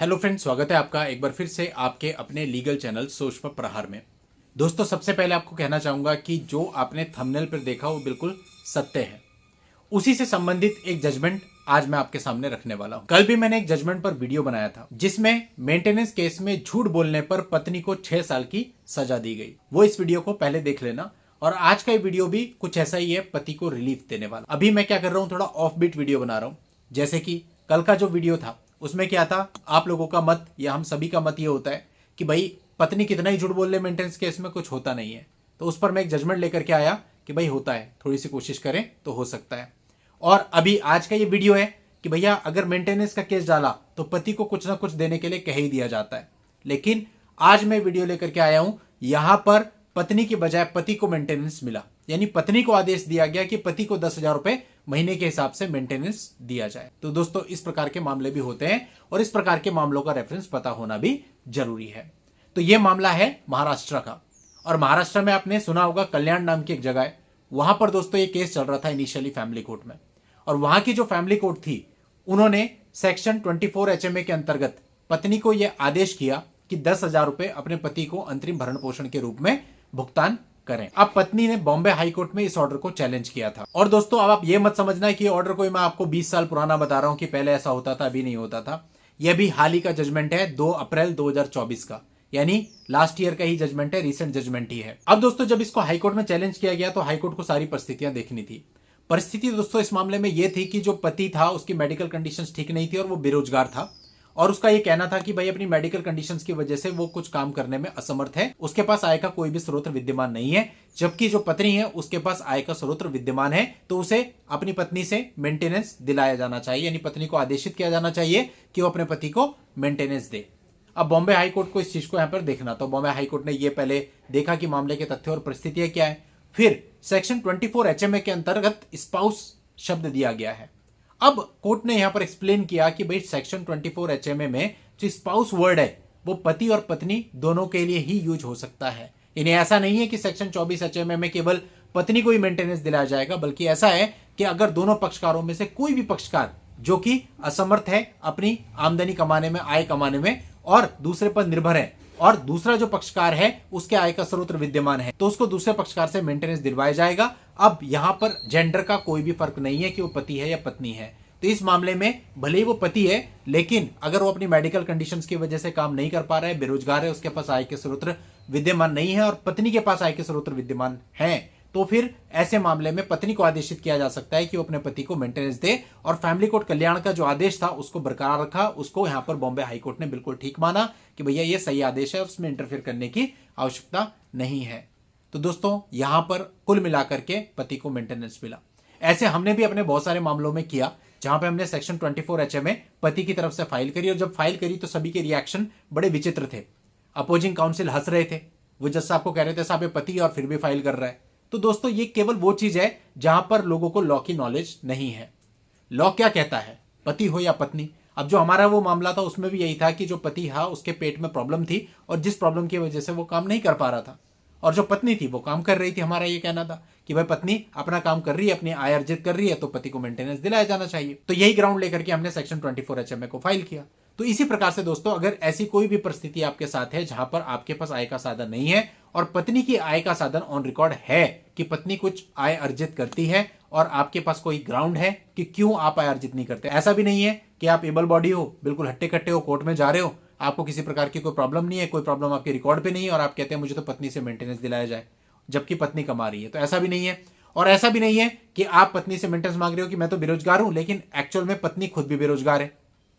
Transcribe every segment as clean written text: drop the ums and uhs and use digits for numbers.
Hello friends, स्वागत है आपका एक बार फिर से आपके अपने लीगल चैनल सोच पर प्रहार में। दोस्तों, सबसे पहले आपको कहना चाहूंगा कि जो आपने थंबनेल पर देखा वो बिल्कुल सत्य है। उसी से संबंधित एक जजमेंट आज मैं आपके सामने रखने वाला हूं। कल भी मैंने एक जजमेंट पर वीडियो बनाया था जिसमें मेंटेनेंस केस में झूठ बोलने पर पत्नी को 6 साल की सजा दी गई। वो इस वीडियो को पहले देख लेना। और आज का ये वीडियो भी कुछ ऐसा ही है, पति को रिलीफ देने वाला। अभी मैं क्या कर रहा हूं, थोड़ा ऑफ बीट वीडियो बना रहा हूं। जैसे कि कल का जो वीडियो था उसमें क्या था, आप लोगों का मत या हम सभी का मत ये होता है कि भाई पत्नी कितना ही झूठ बोल ले मेंटेनेंस केस में कुछ होता नहीं है। तो उस पर मैं एक जजमेंट लेकर के आया कि भाई होता है, थोड़ी सी कोशिश करें तो हो सकता है। और अभी आज का ये वीडियो है कि भैया अगर मेंटेनेंस का केस डाला तो पति को कुछ ना कुछ देने के लिए कह ही दिया जाता है। लेकिन आज मैं वीडियो लेकर के आया हूं, यहां पर पत्नी की बजाय पति को मेंटेनेंस मिला, यानी पत्नी को आदेश दिया गया कि पति को 10,000 रुपए महीने के हिसाब से मेंटेनेंस दिया जाए। तो दोस्तों, इस प्रकार के मामले भी होते हैं और इस प्रकार के मामलों का रेफरेंस पता होना भी जरूरी है। तो यह मामला है महाराष्ट्र का। और महाराष्ट्र में आपने सुना होगा कल्याण नाम की एक जगह है, वहां पर दोस्तों ये केस चल रहा था इनिशियली फैमिली कोर्ट में। और वहां की जो फैमिली कोर्ट थी, उन्होंने सेक्शन 24 HMA के अंतर्गत पत्नी को यह आदेश किया कि 10,000 रुपए अपने पति को अंतरिम भरण पोषण के रूप में भुगतान करें। अब पत्नी ने बॉम्बे हाई कोर्ट में इस ऑर्डर को चैलेंज किया था। और दोस्तों, अब आप ये मत समझना कि ऑर्डर कोई मैं आपको 20 साल पुराना बता रहा हूं कि पहले ऐसा होता था, अभी नहीं होता था। यह भी हाल ही का जजमेंट है, 2 अप्रैल 2024 का, यानी लास्ट ईयर का ही जजमेंट है, रिसेंट जजमेंट ही है। अब दोस्तों, जब इसको हाईकोर्ट में चैलेंज किया गया तो हाईकोर्ट को सारी परिस्थितियां देखनी थी। परिस्थिति दोस्तों इस मामले में यह थी कि जो पति था उसकी मेडिकल कंडीशंस ठीक नहीं थी और वो बेरोजगार था। और उसका यह कहना था कि भाई अपनी मेडिकल कंडीशंस की वजह से वो कुछ काम करने में असमर्थ है, उसके पास आय का कोई भी स्रोत विद्यमान नहीं है। जबकि जो पत्नी है उसके पास आय का स्रोत विद्यमान है, तो उसे अपनी पत्नी से मेंटेनेंस दिलाया जाना चाहिए, यानी पत्नी को आदेशित किया जाना चाहिए कि वो अपने पति को मेंटेनेंस दे। अब बॉम्बे हाईकोर्ट को इस चीज को यहां पर देखना, तो बॉम्बे हाईकोर्ट ने यह पहले देखा कि मामले के तथ्य और परिस्थितियां क्या है। फिर सेक्शन 24 HMA के अंतर्गत स्पाउस शब्द दिया गया है। अब कोर्ट ने यहां पर एक्सप्लेन किया कि भाई सेक्शन 24 HMA में जो स्पाउस वर्ड है वो पति और पत्नी दोनों के लिए ही यूज हो सकता है। यानी ऐसा नहीं है कि सेक्शन 24 HMA में केवल पत्नी को ही मेंटेनेंस दिलाया जाएगा, बल्कि ऐसा है कि अगर दोनों पक्षकारों में से कोई भी पक्षकार जो कि असमर्थ है अपनी आमदनी कमाने में, आय कमाने में, और दूसरे पर निर्भर है, और दूसरा जो पक्षकार है उसके आय का स्रोत विद्यमान है, तो उसको दूसरे पक्षकार से मेंटेनेंस दिलवाया जाएगा। अब यहां पर जेंडर का कोई भी फर्क नहीं है कि वो पति है या पत्नी है। तो इस मामले में भले ही वो पति है, लेकिन अगर वो अपनी मेडिकल कंडीशंस की वजह से काम नहीं कर पा रहा है, बेरोजगार है, उसके पास आय के स्रोत विद्यमान नहीं है और पत्नी के पास आय के स्रोत विद्यमान है, तो फिर ऐसे मामले में पत्नी को आदेशित किया जा सकता है कि वो अपने पति को मेंटेनेंस दे। और फैमिली कोर्ट कल्याण का जो आदेश था उसको बरकरार रखा। उसको यहां पर बॉम्बे हाईकोर्ट ने बिल्कुल ठीक माना कि भैया ये सही आदेश है, उसमें इंटरफेयर करने की आवश्यकता नहीं है। तो दोस्तों, यहां पर कुल मिलाकर के पति को मेंटेनेंस मिला। ऐसे हमने भी अपने बहुत सारे मामलों में किया जहां पे हमने सेक्शन 24 HMA पति की तरफ से फाइल करी, और जब फाइल करी तो सभी के रिएक्शन बड़े विचित्र थे। अपोजिंग काउंसिल हंस रहे थे, वो जज साहब को कह रहे थे साहब ये पति और फिर भी फाइल कर रहा है। तो दोस्तों, ये केवल वो चीज है जहां पर लोगों को लॉ की नॉलेज नहीं है। लॉ क्या कहता है, पति हो या पत्नी। अब जो हमारा वो मामला था उसमें भी यही था कि जो पति था उसके पेट में प्रॉब्लम थी और जिस प्रॉब्लम की वजह से वो काम नहीं कर पा रहा था, और जो पत्नी थी वो काम कर रही थी। हमारा ये कहना था कि भाई पत्नी अपना काम कर रही है, अपनी आय अर्जित कर रही है, तो पति को मेंटेनेंस दिलाया जाना चाहिए। तो यही ग्राउंड लेकर के हमने सेक्शन 24 HMA को फाइल किया। तो इसी प्रकार से दोस्तों, अगर ऐसी कोई भी परिस्थिति आपके साथ है जहां पर आपके पास आय का साधन नहीं है और पत्नी की आय का साधन ऑन रिकॉर्ड है कि पत्नी कुछ आय अर्जित करती है, और आपके पास कोई ग्राउंड है कि क्यों आप आय अर्जित नहीं करते, ऐसा भी नहीं है कि आप एबल बॉडी हो, बिल्कुल हट्टे कट्टे हो, कोर्ट में जा रहे हो, आपको किसी प्रकार की कोई प्रॉब्लम नहीं है, कोई प्रॉब्लम आपके रिकॉर्ड पे नहीं है, और आप कहते हैं मुझे तो पत्नी से मेंटेनेंस दिलाया जाए, जबकि पत्नी कमा रही है, तो ऐसा भी नहीं है। और ऐसा भी नहीं है कि आप पत्नी से मेंटेनेंस मांग रहे हो कि मैं तो बेरोजगार हूं, लेकिन एक्चुअल में पत्नी खुद भी बेरोजगार है।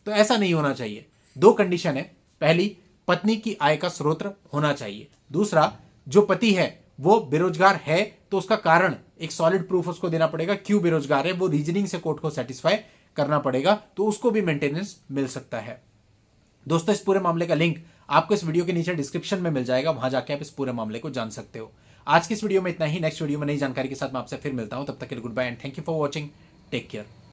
तो ऐसा नहीं होना चाहिए। 2 कंडीशन है, पहली, पत्नी की आय का स्रोत होना चाहिए। दूसरा, जो पति है वो बेरोजगार है तो उसका कारण, एक सॉलिड प्रूफ उसको देना पड़ेगा क्यों बेरोजगार है, वो रीजनिंग से कोर्ट को सेटिस्फाई करना पड़ेगा, तो उसको भी मेंटेनेंस मिल सकता है। दोस्तों, इस पूरे मामले का लिंक आपको इस वीडियो के नीचे डिस्क्रिप्शन में मिल जाएगा, वहां जाके आप इस पूरे मामले को जान सकते हो। आज की इस वीडियो में इतना ही। नेक्स्ट वीडियो में नई जानकारी के साथ मैं आपसे फिर मिलता हूं, तब तक के लिए goodbye and thank you for watching. Take care.